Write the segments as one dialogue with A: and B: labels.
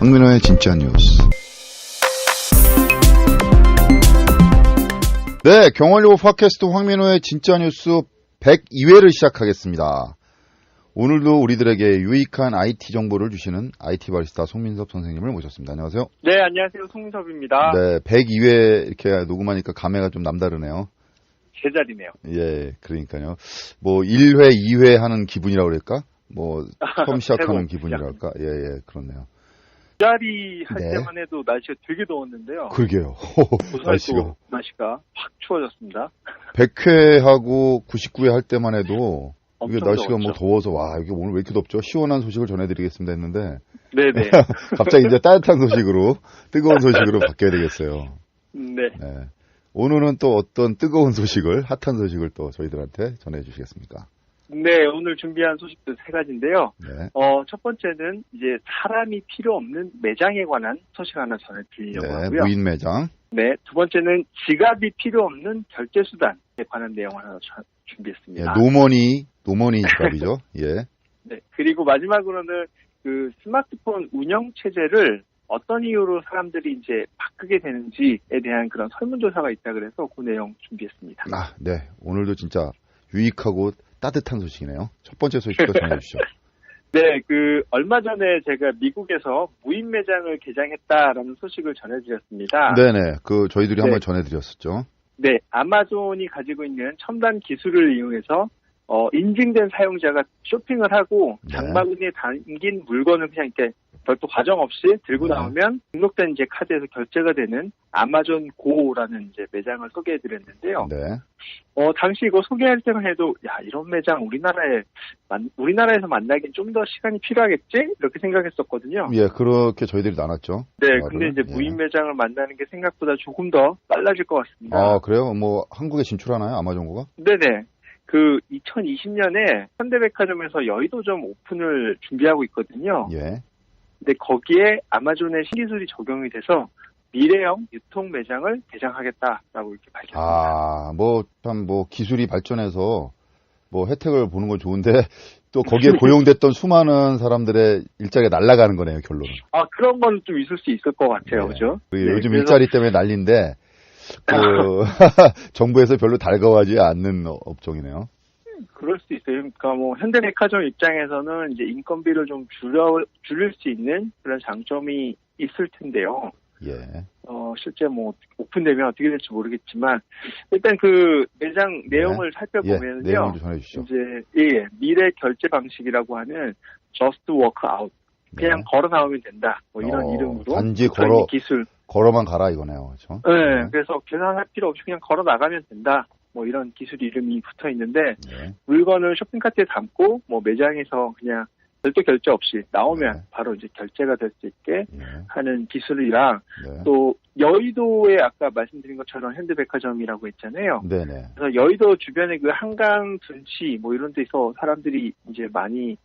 A: 황민호의 진짜 뉴스. 네, 경월일보 팟캐스트 황민호의 진짜 뉴스 102회를 시작하겠습니다. 오늘도 우리들에게 유익한 IT 정보를 주시는 IT 바리스타 송민섭 선생님을 모셨습니다. 안녕하세요.
B: 네, 안녕하세요. 송민섭입니다.
A: 네, 102회 이렇게 녹음하니까 감회가 좀 남다르네요.
B: 제자리네요.
A: 예, 그러니까요. 뭐 1회, 2회 하는 기분이라고 그럴까? 뭐 처음 시작하는 기분이랄까? 예, 그렇네요.
B: 제자리 할
A: 네.
B: 때만 해도 날씨가 되게 더웠는데요.
A: 그러게요.
B: 날씨가 확 추워졌습니다.
A: 100회하고 99회 할 때만 해도 이게
B: 엄청
A: 날씨가 뭐
B: 더웠죠.
A: 더워서 와 이게 오늘 왜 이렇게 덥죠? 시원한 소식을 전해드리겠습니다 했는데
B: 네네.
A: 갑자기 이제 따뜻한 소식으로 뜨거운 소식으로 바뀌어야 되겠어요.
B: 네.
A: 네. 오늘은 또 어떤 뜨거운 소식을 핫한 소식을 또 저희들한테 전해주시겠습니까?
B: 네, 오늘 준비한 소식도 세 가지인데요.
A: 네.
B: 첫 번째는 이제 사람이 필요 없는 매장에 관한 소식 하나 전해드리려고
A: 네,
B: 하고요.
A: 무인 매장.
B: 네, 두 번째는 지갑이 필요 없는 결제수단에 관한 내용 하나 준비했습니다.
A: 예, 노머니 지갑이죠. 예.
B: 네, 그리고 마지막으로는 그 스마트폰 운영 체제를 어떤 이유로 사람들이 이제 바꾸게 되는지에 대한 그런 설문조사가 있다 그래서 그 내용 준비했습니다.
A: 아, 네. 오늘도 진짜 유익하고 따뜻한 소식이네요. 첫 번째 소식도 전해주시죠.
B: 네, 얼마 전에 제가 미국에서 무인 매장을 개장했다라는 소식을 전해드렸습니다.
A: 네네. 저희들이
B: 네.
A: 한번 전해드렸었죠.
B: 네, 아마존이 가지고 있는 첨단 기술을 이용해서 인증된 사용자가 쇼핑을 하고
A: 네.
B: 장바구니에 담긴 물건을 그냥 이렇게 별도 과정 없이 들고
A: 네.
B: 나오면 등록된 이제 카드에서 결제가 되는 아마존 고라는 이제 매장을 소개해드렸는데요.
A: 네.
B: 당시 이거 소개할 때만 해도 야 이런 매장 우리나라에서 만나긴 좀 더 시간이 필요하겠지 이렇게 생각했었거든요.
A: 예, 그렇게 저희들이 나눴죠.
B: 네,
A: 대화를.
B: 근데 이제
A: 예.
B: 무인 매장을 만나는 게 생각보다 조금 더 빨라질 것 같습니다.
A: 아, 그래요? 뭐, 한국에 진출하나요? 아마존고가?
B: 네네. 2020년에 현대백화점에서 여의도점 오픈을 준비하고 있거든요.
A: 예.
B: 근데 거기에 아마존의 신기술이 적용이 돼서 미래형 유통 매장을 개장하겠다라고 이렇게 밝혔습니다.
A: 아, 기술이 발전해서 혜택을 보는 건 좋은데, 또 거기에 고용됐던 수많은 사람들의 일자리가 날아가는 거네요, 결론은.
B: 그런 건 좀 있을 수 있을 것 같아요,
A: 네.
B: 그죠?
A: 요즘
B: 그래서-
A: 일자리 때문에 난리인데, 정부에서 별로 달가워하지 않는 업종이네요.
B: 그럴 수 있어요. 그러니까 현대백화점 입장에서는 이제 인건비를 좀 줄일 수 있는 그런 장점이 있을 텐데요.
A: 예.
B: 실제 오픈되면 어떻게 될지 모르겠지만, 일단 매장 내용을 살펴보면요.
A: 내용을 좀 전해주시죠.
B: 이제, 미래 결제 방식이라고 하는 Just Walk Out. 그냥
A: 네.
B: 걸어 나오면 된다. 이런 이름으로.
A: 단지
B: 붙어있는 기술.
A: 걸어만 가라 이거네요. 그렇죠?
B: 네. 그래서 계산할 필요 없이 그냥 걸어 나가면 된다. 이런 기술 이름이 붙어 있는데,
A: 네.
B: 물건을 쇼핑카트에 담고, 매장에서 그냥 별도 결제 없이 나오면
A: 네.
B: 바로 이제 결제가 될 수 있게
A: 네.
B: 하는 기술이랑,
A: 네.
B: 또 여의도에 아까 말씀드린 것처럼 현대백화점이라고 했잖아요.
A: 네네.
B: 그래서 여의도 주변에 한강 둔치 이런 데서 사람들이 이제 많이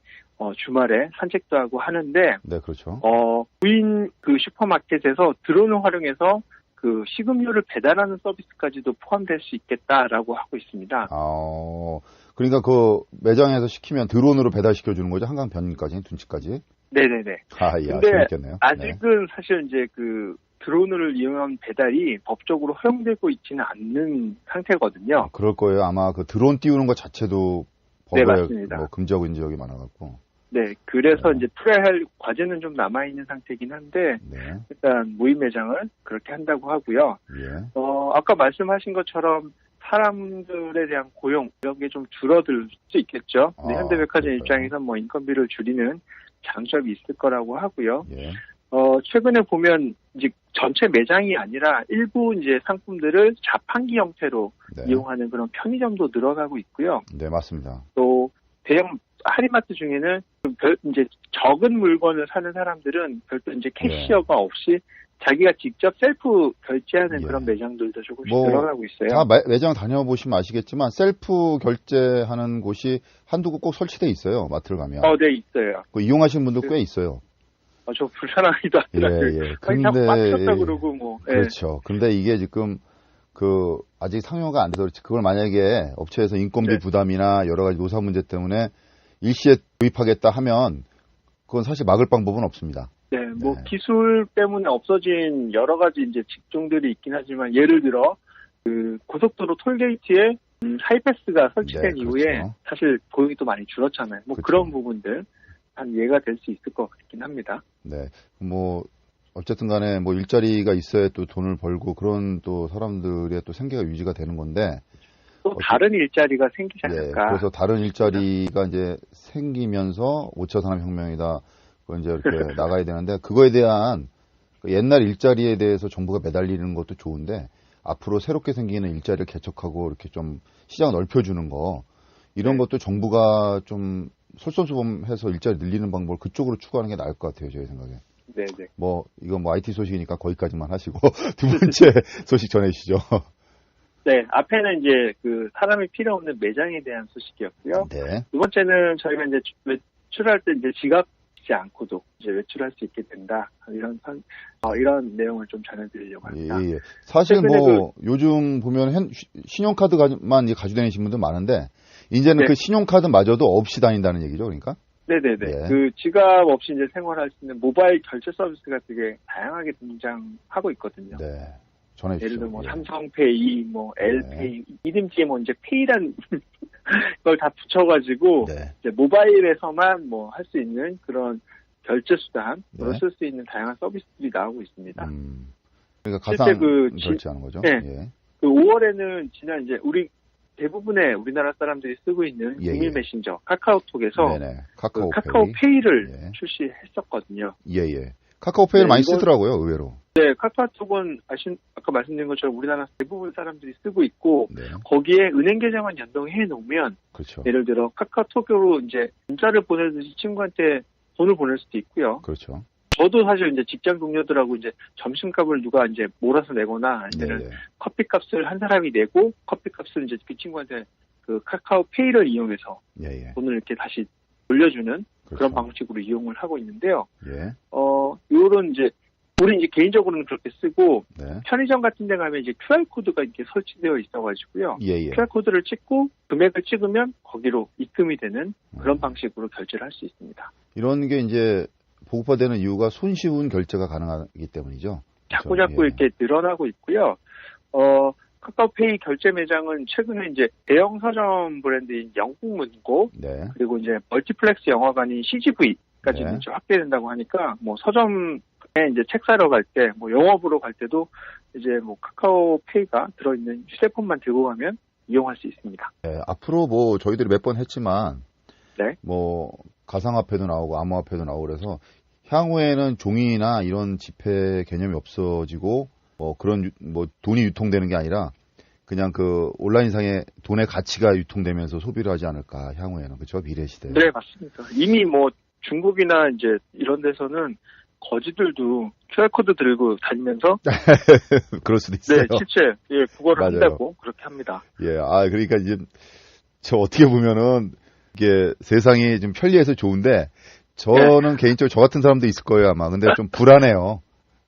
B: 주말에 산책도 하고 하는데,
A: 네, 그렇죠.
B: 무인 슈퍼마켓에서 드론을 활용해서 식음료를 배달하는 서비스까지도 포함될 수 있겠다라고 하고 있습니다.
A: 그러니까 매장에서 시키면 드론으로 배달시켜주는 거죠? 한강 변까지, 둔치까지?
B: 네네네.
A: 예,
B: 근데
A: 재밌겠네요.
B: 아직은 사실 이제 드론을 이용한 배달이 법적으로 허용되고 있지는 않는 상태거든요.
A: 그럴 거예요. 아마 드론 띄우는 것 자체도
B: 네,
A: 법에
B: 맞습니다.
A: 금지하고 있는 지역이 많아갖고.
B: 네, 그래서
A: 네.
B: 이제 풀어야 할 과제는 좀 남아있는 상태이긴 한데,
A: 네.
B: 일단 무인 매장을 그렇게 한다고 하고요.
A: 예.
B: 아까 말씀하신 것처럼 사람들에 대한 고용 이런 게 좀 줄어들 수 있겠죠. 근데 현대백화점
A: 그럴까요?
B: 입장에서 인건비를 줄이는 장점이 있을 거라고 하고요.
A: 예.
B: 최근에 보면 이제 전체 매장이 아니라 일부 이제 상품들을 자판기 형태로
A: 네.
B: 이용하는 그런 편의점도 늘어나고 있고요.
A: 네, 맞습니다.
B: 또 대형 할인마트 중에는 이제 적은 물건을 사는 사람들은 별도 이제 캐시어가 없이 자기가 직접 셀프 결제하는
A: 예.
B: 그런 매장들도 조금씩 늘어나고 있어요.
A: 매장 다녀보시면 아시겠지만 셀프 결제하는 곳이 한두 곳 꼭 설치돼 있어요. 마트를 가면.
B: 네, 있어요.
A: 이용하시는 분도 꽤 있어요.
B: 저 불편하기도 하더라고요.
A: 예.
B: 근데 꽉 찼다 그러고 예.
A: 그렇죠. 근데 이게 지금 아직 상용화가 안 돼서 그렇지. 그걸 만약에 업체에서 인건비
B: 네.
A: 부담이나 여러 가지 노사 문제 때문에 일시에 도입하겠다 하면 그건 사실 막을 방법은 없습니다.
B: 네, 뭐
A: 네.
B: 기술 때문에 없어진 여러 가지 이제 직종들이 있긴 하지만 예를 들어 그 고속도로 톨게이트에 하이패스가 설치된
A: 네,
B: 이후에
A: 그렇죠.
B: 사실 고용이 또 많이 줄었잖아요. 뭐
A: 그렇죠.
B: 그런 부분들 한 예가 될 수 있을 것 같긴 합니다.
A: 네, 뭐 어쨌든 간에 뭐 일자리가 있어야 또 돈을 벌고 그런 또 사람들의 또 생계가 유지가 되는 건데
B: 또 다른 일자리가 생기지
A: 예,
B: 않을까.
A: 그래서 다른 일자리가 이제 생기면서 5차 산업혁명이다. 그거 이제 이렇게 나가야 되는데 그거에 대한 그 옛날 일자리에 대해서 정부가 매달리는 것도 좋은데 앞으로 새롭게 생기는 일자리를 개척하고 이렇게 좀 시장을 넓혀주는 거 이런
B: 네.
A: 것도 정부가 좀 솔선수범해서 일자리 늘리는 방법을 그쪽으로 추구하는 게 나을 것 같아요, 제 생각에.
B: 네네.
A: 뭐 이건 뭐 IT 소식이니까 거기까지만 하시고 두 번째 소식 전해주시죠.
B: 네, 앞에는 이제 그 사람이 필요 없는 매장에 대한 소식이었고요.
A: 네.
B: 두 번째는 저희가 이제 외출할 때 이제 지갑지 않고도 이제 외출할 수 있게 된다. 이런 내용을 좀 전해드리려고 합니다.
A: 예, 예. 사실
B: 최근에
A: 뭐 요즘 보면 신용카드만 가지고 다니시는 분들 많은데 이제는
B: 네.
A: 그 신용카드마저도 없이 다닌다는 얘기죠, 그러니까?
B: 네네네.
A: 네.
B: 그 지갑 없이 이제 생활할 수 있는 모바일 결제 서비스가 되게 다양하게 등장하고 있거든요.
A: 네. 전해주시죠.
B: 예를 들어 뭐
A: 예.
B: 삼성페이, 뭐 L페이, 이름 뒤에 뭐 이제 페이란 걸 다 붙여가지고
A: 네.
B: 이제 모바일에서만 뭐 할 수 있는 그런 결제 수단으로
A: 네.
B: 쓸 수 있는 다양한 서비스들이 나오고 있습니다.
A: 그러니까
B: 실제
A: 가상
B: 그
A: 결제하는 거죠.
B: 네.
A: 예.
B: 그 5월에는 지난 이제 대부분의 우리나라 사람들이 쓰고 있는
A: 예,
B: 비밀
A: 예.
B: 메신저 카카오톡에서
A: 네네.
B: 그
A: 카카오페이.
B: 카카오페이를
A: 예.
B: 출시했었거든요.
A: 예, 예. 카카오페이를
B: 네,
A: 많이
B: 이건-
A: 쓰더라고요, 의외로.
B: 네, 카카오톡은 아까 말씀드린 것처럼 우리나라 대부분 사람들이 쓰고 있고
A: 네.
B: 거기에 은행 계좌만 연동해 놓으면
A: 그렇죠.
B: 예를 들어 카카오톡으로 이제 문자를 보내듯이 친구한테 돈을 보낼 수도 있고요.
A: 그렇죠.
B: 저도 사실 이제 직장 동료들하고 이제 점심값을 누가 이제 몰아서 내거나 아니면
A: 네.
B: 커피값을 한 사람이 내고 커피값을 이제 그 친구한테 그 카카오페이를 이용해서
A: 예, 예.
B: 돈을 이렇게 다시 돌려주는
A: 그렇죠.
B: 그런 방식으로 이용을 하고 있는데요.
A: 예.
B: 요런 이제 우리 이제 개인적으로는 그렇게 쓰고
A: 네.
B: 편의점 같은 데 가면 이제 QR코드가 이렇게 설치되어 있어가지고요.
A: 예, 예.
B: QR코드를 찍고 금액을 찍으면 거기로 입금이 되는 그런
A: 음.
B: 방식으로 결제를 할 수 있습니다.
A: 이런 게 이제 보급화되는 이유가 손쉬운 결제가 가능하기 때문이죠.
B: 자꾸
A: 그렇죠? 예.
B: 이렇게 늘어나고 있고요. 카카오페이 결제 매장은 최근에 이제 대형 서점 브랜드인 영국문고
A: 네.
B: 그리고 이제 멀티플렉스 영화관인 CGV까지
A: 네.
B: 이제 확대된다고 하니까 뭐 서점에 이제 책 사러 갈 때 뭐 영업으로 갈 때도 이제 뭐 카카오페이가 들어있는 휴대폰만 들고 가면 이용할 수 있습니다.
A: 네, 앞으로 뭐 저희들이 몇 번 했지만
B: 네.
A: 뭐 가상화폐도 나오고 암호화폐도 나오고 그래서 향후에는 종이나 이런 지폐 개념이 없어지고 뭐 그런 뭐 돈이 유통되는 게 아니라 그냥 그 온라인상의 돈의 가치가 유통되면서 소비를 하지 않을까 향후에는 그렇죠 미래 시대.
B: 네, 맞습니다. 이미 뭐 중국이나 이제 이런 데서는 거지들도 QR코드 들고 다니면서
A: 그럴 수도 있어요.
B: 네, 실제 예, 국어를
A: 맞아요.
B: 한다고 그렇게 합니다.
A: 예, 그러니까 이제 저 어떻게 보면은 이게 세상이 좀 편리해서 좋은데 저는 개인적으로 저 같은 사람도 있을 거예요 아마. 근데 좀 불안해요.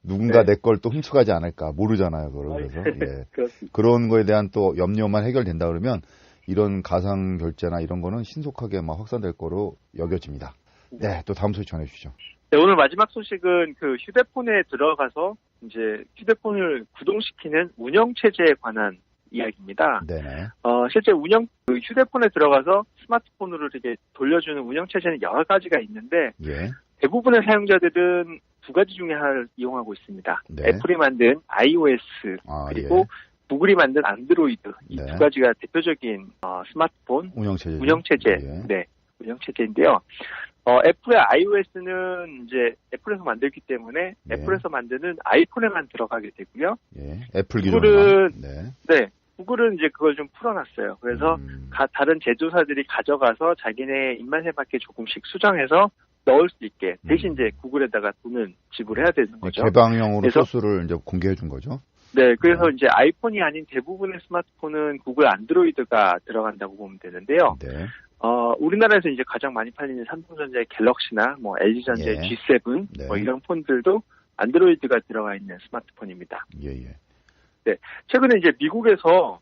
A: 누군가
B: 네.
A: 내 걸 또 훔쳐가지 않을까 모르잖아요, 그걸. 그래서 예.
B: 그렇습니다.
A: 그런 거에 대한 또 염려만 해결된다 그러면 이런 가상 결제나 이런 거는 신속하게 막 확산될 거로 여겨집니다. 네, 또 다음 소식 전해주시죠.
B: 네, 오늘 마지막 소식은 그 휴대폰에 들어가서 이제 휴대폰을 구동시키는 운영 체제에 관한 이야기입니다.
A: 네네.
B: 실제 그 휴대폰에 들어가서 스마트폰으로 이렇게 돌려주는 운영 체제는 여러 가지가 있는데
A: 예.
B: 대부분의 사용자들은 두 가지 중에 하나를 이용하고 있습니다.
A: 네.
B: 애플이 만든 iOS 그리고
A: 예.
B: 구글이 만든 안드로이드 이
A: 네.
B: 두 가지가 대표적인 스마트폰
A: 운영 체제.
B: 운영 체제,
A: 예.
B: 네, 운영 체제인데요. 애플의 iOS는 이제 애플에서 만들기 때문에
A: 네.
B: 애플에서 만드는 아이폰에만 들어가게 되고요.
A: 예. 애플
B: 구글은
A: 기존만.
B: 네, 구글은 이제 그걸 좀 풀어놨어요. 그래서 다른 제조사들이 가져가서 자기네 입맛에 맞게 조금씩 수정해서 넣을 수 있게 대신 이제 구글에다가 돈을 지불해야 되는 거죠.
A: 개방형으로
B: 그래서-
A: 소스를 이제 공개해 준 거죠.
B: 네, 그래서 이제 아이폰이 아닌 대부분의 스마트폰은 구글 안드로이드가 들어간다고 보면 되는데요.
A: 네.
B: 우리나라에서 이제 가장 많이 팔리는 삼성전자의 갤럭시나 뭐 LG전자의
A: 예.
B: G7
A: 네.
B: 뭐 이런 폰들도 안드로이드가 들어가 있는 스마트폰입니다.
A: 예, 예.
B: 최근에 이제 미국에서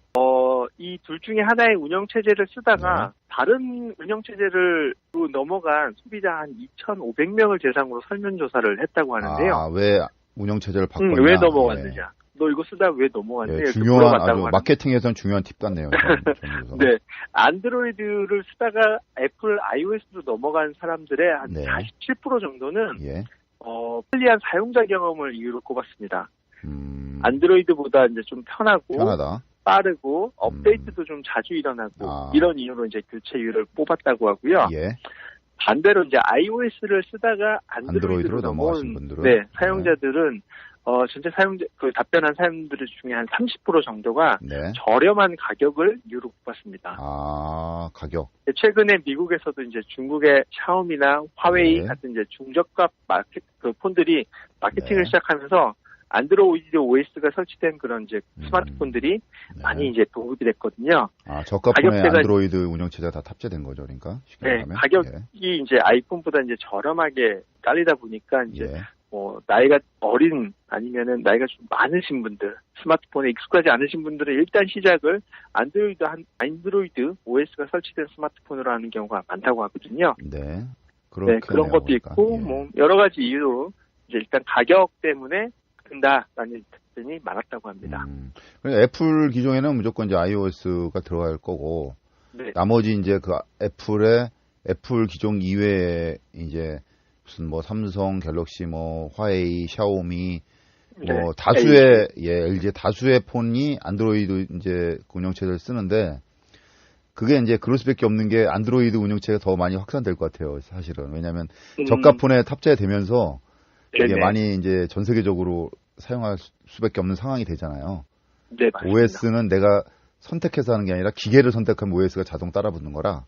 B: 이 둘 중에 하나의 운영 체제를 쓰다가 다른 운영 체제를 넘어간 소비자 한 2,500명을 대상으로 설문조사를 했다고 하는데요.
A: 아, 왜 운영 체제를 바꿨냐?
B: 왜 넘어갔느냐? 너 이거 쓰다 왜 넘어갔냐?
A: 예,
B: 이렇게
A: 중요한
B: 물어봤다고
A: 아주
B: 하는데.
A: 마케팅에서는 중요한 팁 같네요.
B: 네, 안드로이드를 쓰다가 애플 iOS로 넘어간 사람들의 한
A: 네.
B: 47% 정도는
A: 예.
B: 편리한 사용자 경험을 이유로 꼽았습니다. 안드로이드보다 이제 좀
A: 편하다.
B: 빠르고 업데이트도 좀 자주 일어나고 이런 이유로 이제 교체율을 뽑았다고 하고요.
A: 예.
B: 반대로 이제 iOS를 쓰다가 안드로이드로
A: 넘어가신
B: 넘어온
A: 분들은
B: 사용자들은 전체 답변한 사람들 중에 한 30% 정도가
A: 네.
B: 저렴한 가격을 이유로 꼽았습니다.
A: 아, 가격.
B: 최근에 미국에서도 이제 중국의 샤오미나 화웨이
A: 네.
B: 같은 이제 중저가 폰들이 마케팅을
A: 네.
B: 시작하면서 안드로이드 OS가 설치된 그런 이제 스마트폰들이
A: 네.
B: 많이 이제 보급이 됐거든요.
A: 아, 저가폰에
B: 가격대가-
A: 안드로이드 운영체제가 다 탑재된 거죠, 그러니까. 쉽게
B: 네,
A: 말하면.
B: 가격이
A: 예.
B: 이제 아이폰보다 이제 저렴하게 깔리다 보니까 이제
A: 예.
B: 나이가 어린 아니면은 나이가 좀 많으신 분들, 스마트폰에 익숙하지 않으신 분들은 일단 시작을 안드로이드 OS가 설치된 스마트폰으로 하는 경우가 많다고 하거든요.
A: 네.
B: 네, 그런 것도
A: 보니까.
B: 있고,
A: 예.
B: 뭐, 여러 가지 이유로 이제 일단 가격 때문에 든다라는 답변이 많았다고 합니다.
A: 그러니까 애플 기종에는 무조건 이제 iOS가 들어갈 거고,
B: 네.
A: 나머지 이제 그 애플 기종 이외에 이제 무슨 뭐 삼성, 갤럭시, 뭐 화웨이, 샤오미, 뭐
B: 네.
A: 다수의 LG 다수의 폰이 안드로이드 이제 운영체제를 쓰는데 그게 이제 그럴 수밖에 없는 게 안드로이드 운영체가 더 많이 확산될 것 같아요, 사실은. 왜냐하면 저가 폰에 탑재되면서 이게
B: 네네.
A: 많이 이제 전 세계적으로 사용할 수밖에 없는 상황이 되잖아요.
B: 네, 맞습니다.
A: OS는 내가 선택해서 하는 게 아니라 기계를 선택하면 OS가 자동 따라 붙는 거라.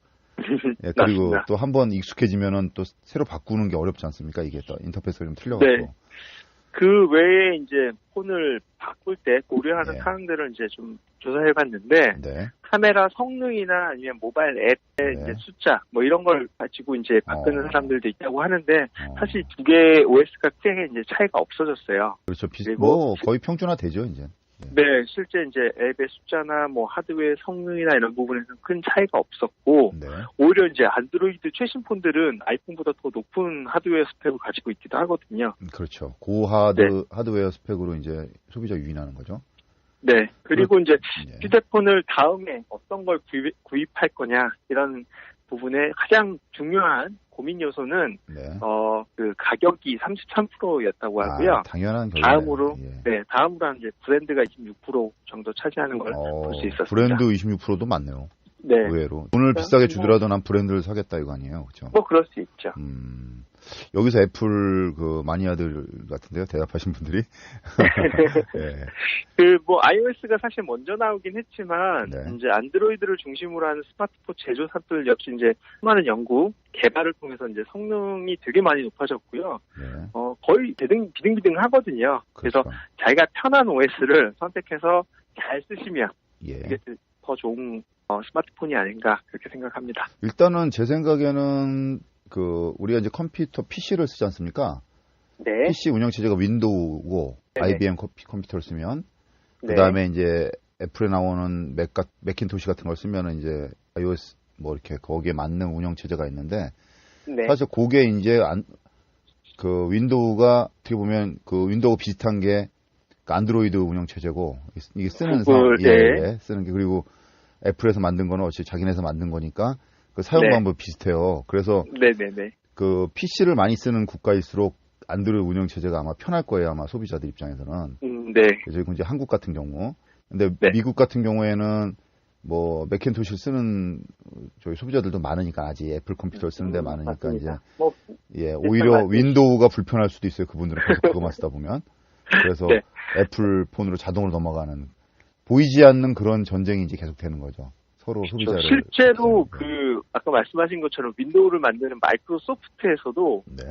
A: 예, 그리고
B: 맞습니다.
A: 또 한번 익숙해지면은 또 새로 바꾸는 게 어렵지 않습니까? 이게 또 인터페이스가 좀 틀려가지고.
B: 네. 그 외에 이제 폰을 바꿀 때 고려하는
A: 네.
B: 사항들을 이제 좀 조사해봤는데
A: 네.
B: 카메라 성능이나 아니면 모바일 앱의
A: 네.
B: 이제 숫자 뭐 이런 걸 가지고 이제 바꾸는 사람들도 있다고 하는데
A: 어.
B: 사실 두 개의 OS가 크게 이제 차이가 없어졌어요.
A: 그렇죠.
B: 그리고
A: 뭐 거의 평준화 되죠, 이제.
B: 네, 실제 이제 앱의 숫자나 뭐 하드웨어 성능이나 이런 부분에서는 큰 차이가 없었고
A: 네.
B: 오히려 이제 안드로이드 최신 폰들은 아이폰보다 더 높은 하드웨어 스펙을 가지고 있기도 하거든요.
A: 그렇죠. 하드웨어 스펙으로 이제 소비자 유인하는 거죠.
B: 네. 그리고 이제
A: 네.
B: 휴대폰을 다음에 어떤 걸 구입할 거냐 이런 부분에 가장 중요한 고민 요소는
A: 네.
B: 그 가격이 33%였다고 하고요.
A: 아, 당연한 결과.
B: 다음으로 한 이제 브랜드가 26% 정도 차지하는 걸 볼 수 있었습니다.
A: 브랜드 26%도 많네요.
B: 네.
A: 의외로. 돈을 비싸게 주더라도 난 브랜드를 사겠다 이거 아니에요, 그렇죠?
B: 뭐 그럴 수 있죠.
A: 여기서 애플 그 마니아들 같은데요, 대답하신 분들이. 예.
B: 그 뭐 iOS가 사실 먼저 나오긴 했지만
A: 네.
B: 이제 안드로이드를 중심으로 하는 스마트폰 제조사들 역시 이제 수많은 연구 개발을 통해서 이제 성능이 되게 많이 높아졌고요.
A: 네.
B: 거의 비등비등하거든요. 그래서
A: 그렇죠.
B: 자기가 편한 OS를 선택해서 잘 쓰시면
A: 예.
B: 이게 더 좋은 스마트폰이 아닌가 그렇게 생각합니다.
A: 일단은 제 생각에는 우리가 이제 컴퓨터 PC를 쓰지 않습니까?
B: 네.
A: PC 운영체제가 윈도우고
B: 네네.
A: IBM 컴퓨터를 쓰면
B: 네.
A: 그다음에 이제 애플에 나오는 맥킨토시 같은 걸 쓰면은 이제 iOS 뭐 이렇게 거기에 맞는 운영체제가 있는데
B: 네.
A: 사실 그게 이제 그 윈도우가 어떻게 보면 그 윈도우 비슷한 게 안드로이드 운영체제고 이게 쓰는 쓰는 게 그리고 애플에서 만든 거는 어차피 자기네에서 만든 거니까 그 사용 방법 비슷해요. 그래서
B: 네네네.
A: 그 PC를 많이 쓰는 국가일수록 안드로이드 운영체제가 아마 편할 거예요. 아마 소비자들 입장에서는.
B: 네.
A: 그래서 이제 한국 같은 경우. 근데
B: 네.
A: 미국 같은 경우에는 뭐 맥킨토시를 쓰는 저희 소비자들도 많으니까 아직 애플 컴퓨터를 쓰는 데 많으니까
B: 맞습니다.
A: 이제 오히려 윈도우가 불편할 수도 있어요. 그분들은 계속 그거만 쓰다 보면. 그래서
B: 네.
A: 애플 폰으로 자동으로 넘어가는 보이지 않는 그런 전쟁이 이제 계속 되는 거죠. 서로 소비자를.
B: 실제로 아까 말씀하신 것처럼 윈도우를 만드는 마이크로소프트에서도
A: 네.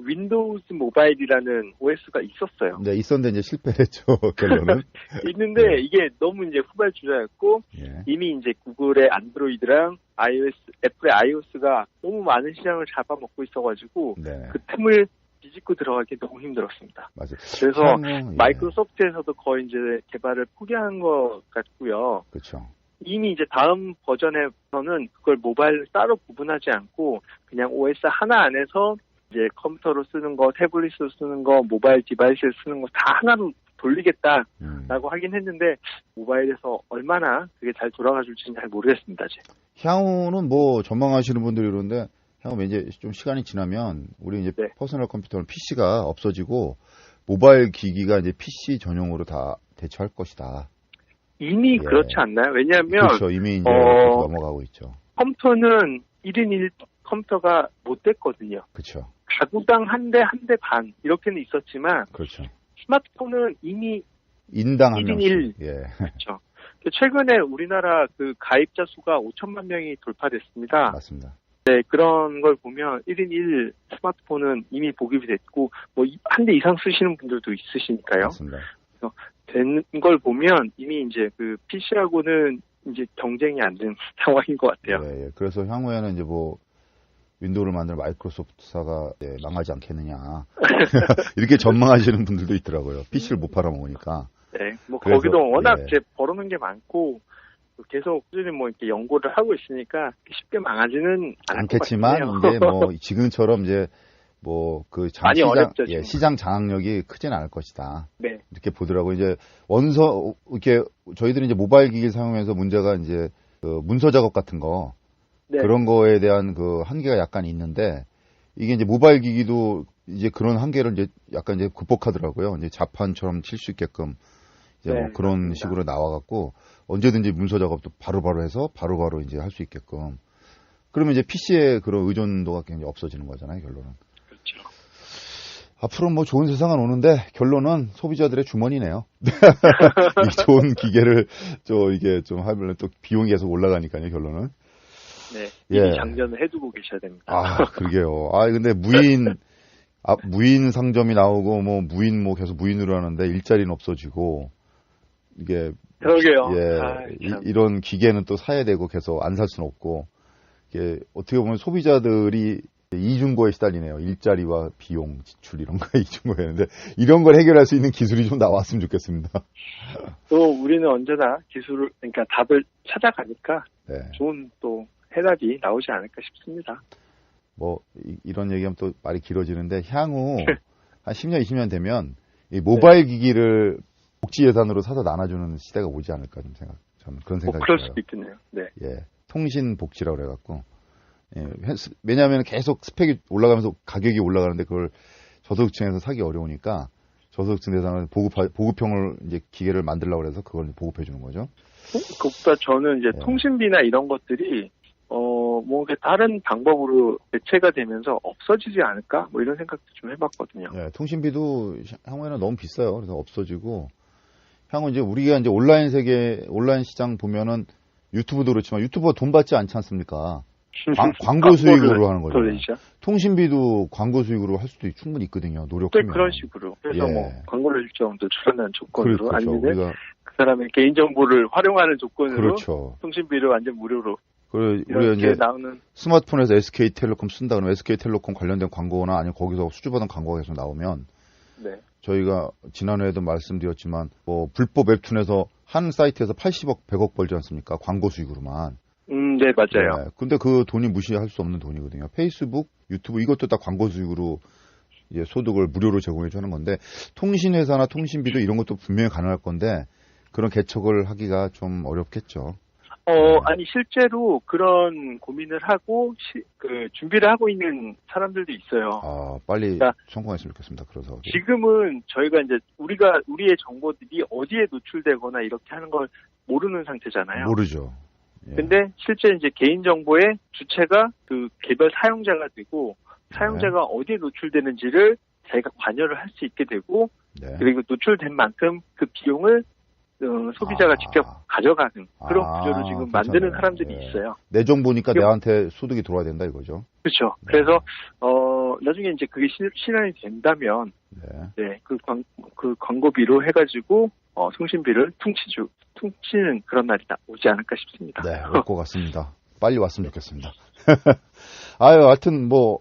B: 윈도우즈 모바일이라는 OS가 있었어요.
A: 네, 있었는데 이제 실패했죠. 결론은.
B: 있는데
A: 네.
B: 이게 너무 이제 후발주자였고
A: 예.
B: 이미 이제 구글의 안드로이드랑 애플의 iOS가 너무 많은 시장을 잡아먹고 있어가지고
A: 네.
B: 그 틈을 비집고 들어가기 너무 힘들었습니다.
A: 맞아요.
B: 그래서
A: 예.
B: 마이크로소프트에서도 거의 이제 개발을 포기한 것 같고요.
A: 그렇죠.
B: 이미 이제 다음 버전에서는 그걸 모바일 따로 구분하지 않고 그냥 OS 하나 안에서 이제 컴퓨터로 쓰는 거, 태블릿으로 쓰는 거, 모바일 디바이스를 쓰는 거 다 하나로 돌리겠다라고 하긴 했는데 모바일에서 얼마나 그게 잘 돌아가 줄지는 잘 모르겠습니다. 아직.
A: 향후는 뭐 전망하시는 분들이 그러는데 향후 이제 좀 시간이 지나면 우리 이제
B: 네.
A: 퍼스널 컴퓨터는 PC가 없어지고 모바일 기기가 이제 PC 전용으로 다 대처할 것이다.
B: 이미
A: 예.
B: 그렇지 않나요? 왜냐하면
A: 그렇죠. 이미 이제 넘어가고 있죠.
B: 컴퓨터는 1인 1 컴퓨터가 못 됐거든요.
A: 그렇죠.
B: 가구당 한 대, 한 대 반 이렇게는 있었지만
A: 그렇죠.
B: 스마트폰은 이미
A: 인당 한
B: 1인
A: 명씩.
B: 1.
A: 예.
B: 그렇죠. 최근에 우리나라 그 가입자 수가 5천만 명이 돌파됐습니다.
A: 맞습니다.
B: 네, 그런 걸 보면 1인 1 스마트폰은 이미 보급이 됐고 뭐 한 대 이상 쓰시는 분들도 있으시니까요.
A: 맞습니다.
B: 된 걸 보면 이미 이제 그 PC하고는 이제 경쟁이 안 되는 상황인 것 같아요.
A: 예, 예. 그래서 향후에는 이제 뭐 윈도우를 만드는 마이크로소프트사가 망하지 않겠느냐 이렇게 전망하시는 분들도 있더라고요. PC를 못 팔아먹으니까.
B: 네, 뭐
A: 그래서,
B: 거기도 워낙
A: 예.
B: 이제 벌어놓은 게 많고 계속 꾸준히 뭐 이렇게 연구를 하고 있으니까 쉽게 망하지는 않을 것
A: 않겠지만
B: 같네요.
A: 이제 뭐 지금처럼 이제 뭐 그
B: 많이
A: 시장,
B: 어렵죠,
A: 예,
B: 지금.
A: 시장 장악력이 크진 않을 것이다.
B: 네,
A: 이렇게 보더라고. 이제 이렇게 저희들이 이제 모바일 기기를 사용해서 문제가 이제 그 문서 작업 같은 거
B: 네.
A: 그런 거에 대한 그 한계가 약간 있는데 이게 이제 모바일 기기도 이제 그런 한계를 이제 약간 이제 극복하더라고요. 이제 자판처럼 칠 수 있게끔 이제
B: 네,
A: 뭐 그런
B: 맞습니다.
A: 식으로 나와갖고 언제든지 문서 작업도 바로바로 해서 바로바로 이제 할 수 있게끔. 그러면 이제 PC의 그런 의존도가 굉장히 없어지는 거잖아요, 결론은.
B: 그렇죠.
A: 앞으로 뭐 좋은 세상은 오는데 결론은 소비자들의 주머니네요. 이 좋은 기계를 이게 좀 하면 또 비용이 계속 올라가니까요, 결론은.
B: 네,
A: 예.
B: 이미 장전을 해두고 계셔야 됩니다.
A: 아, 그러게요. 근데 무인 상점이 나오고 뭐 무인 뭐 계속 무인으로 하는데 일자리는 없어지고 이게
B: 그러게요.
A: 예,
B: 참.
A: 이런 기계는 또 사야 되고 계속 안 살 수는 없고 이게 어떻게 보면 소비자들이 이중고에 시달리네요. 일자리와 비용 지출 이런 거 이중고에 했는데 이런 걸 해결할 수 있는 기술이 좀 나왔으면 좋겠습니다.
B: 또 우리는 언제나 기술을 그러니까 답을 찾아가니까
A: 네.
B: 좋은 또 해답이 나오지 않을까 싶습니다.
A: 뭐 이런 얘기하면 또 말이 길어지는데 향후 한 10년, 20년 되면 이 모바일 기기를 복지 예산으로 사서 나눠주는 시대가 오지 않을까 저는 그런 생각이
B: 그럴
A: 들어요.
B: 수도 있겠네요. 네.
A: 예, 통신 복지라고 그래갖고 예, 왜냐하면 계속 스펙이 올라가면서 가격이 올라가는데 그걸 저소득층에서 사기 어려우니까 저소득층 대상을 보급형을 이제 기계를 만들려고 해서 그걸 보급해 주는 거죠.
B: 그것보다 저는 이제
A: 예.
B: 통신비나 이런 것들이 뭐 다른 방법으로 대체가 되면서 없어지지 않을까? 뭐 이런 생각도 좀 해봤거든요.
A: 예, 통신비도 향후에는 너무 비싸요. 그래서 없어지고 향후 이제 우리가 이제 온라인 시장 보면은 유튜브도 그렇지만 유튜브가 돈 받지 않지 않습니까? 광고 수익으로 하는 거죠.
B: 돌리죠.
A: 통신비도 광고 수익으로 할 수도 충분히 있거든요.
B: 네,
A: 노력하면.
B: 그런 식으로. 그래서
A: 예.
B: 뭐 광고를 일정 줄여놓은 조건으로
A: 그렇죠.
B: 아니면
A: 우리가
B: 그 사람의 개인정보를 활용하는 조건으로
A: 그렇죠.
B: 통신비를 완전 무료로
A: 우리가
B: 이렇게
A: 이제
B: 나오는
A: 스마트폰에서 SK텔레콤 쓴다 그러면 SK텔레콤 관련된 광고나 아니면 거기서 수주받은 광고가 계속 나오면
B: 네.
A: 저희가 지난해에도 말씀드렸지만 뭐 불법 웹툰에서 한 사이트에서 80억, 100억 벌지 않습니까? 광고 수익으로만.
B: 네, 맞아요.
A: 네, 근데 그 돈이 무시할 수 없는 돈이거든요. 페이스북, 유튜브 이것도 다 광고 수익으로 이제 소득을 무료로 제공해 주는 건데 통신회사나 통신비도 이런 것도 분명히 가능할 건데 그런 개척을 하기가 좀 어렵겠죠.
B: 아니 실제로 그런 고민을 하고 준비를 하고 있는 사람들도 있어요.
A: 빨리
B: 그러니까
A: 성공했으면 좋겠습니다. 그래서
B: 지금은 저희가 이제 우리의 정보들이 어디에 노출되거나 이렇게 하는 걸 모르는 상태잖아요.
A: 모르죠. 예.
B: 근데 실제 이제 개인 정보의 주체가 그 개별 사용자가 되고 사용자가 어디에 노출되는지를 자기가 관여를 할 수 있게 되고
A: 네.
B: 그리고 노출된 만큼 그 비용을 소비자가 직접 가져가는 그런 구조를 지금 만드는
A: 그렇잖아요.
B: 사람들이
A: 예.
B: 있어요.
A: 내 정보니까 내한테 소득이 들어와야 된다 이거죠.
B: 그렇죠.
A: 네.
B: 그래서 나중에 이제 그게 실현이 된다면
A: 네.
B: 그 광고비로 해가지고 통신비를 퉁치는 그런 날이 오지 않을까 싶습니다.
A: 네, 올 것 같습니다. 빨리 왔으면 좋겠습니다. 하여튼 뭐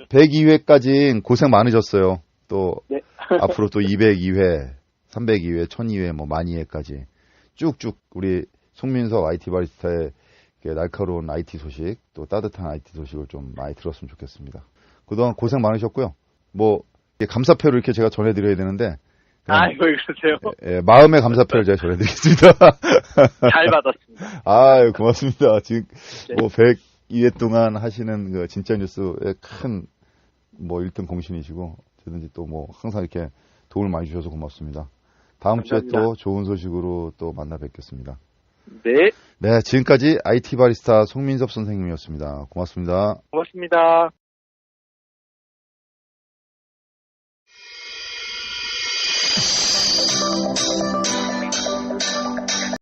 A: 102회까지 고생 많으셨어요. 또
B: 네.
A: 앞으로 또 202회, 302회, 1002회, 뭐 만이회까지 쭉쭉 우리 송민석 IT 바리스타의 날카로운 IT 소식, 또 따뜻한 IT 소식을 좀 많이 들었으면 좋겠습니다. 그동안 고생 많으셨고요. 뭐 감사표를 이렇게 제가 전해드려야 되는데
B: 아이고, 그러세요?
A: 예, 마음의 감사표를 제가 전해드리겠습니다.
B: 잘 받았습니다.
A: 아유, 고맙습니다. 지금
B: 네.
A: 뭐 102회 동안 하시는 그 진짜 뉴스의 큰 뭐 1등 공신이시고, 저든지 또 뭐 항상 이렇게 도움을 많이 주셔서 고맙습니다. 다음
B: 감사합니다.
A: 주에 또 좋은 소식으로 또 만나 뵙겠습니다.
B: 네,
A: 네, 지금까지 IT 바리스타 송민섭 선생님이었습니다. 고맙습니다.
B: 고맙습니다.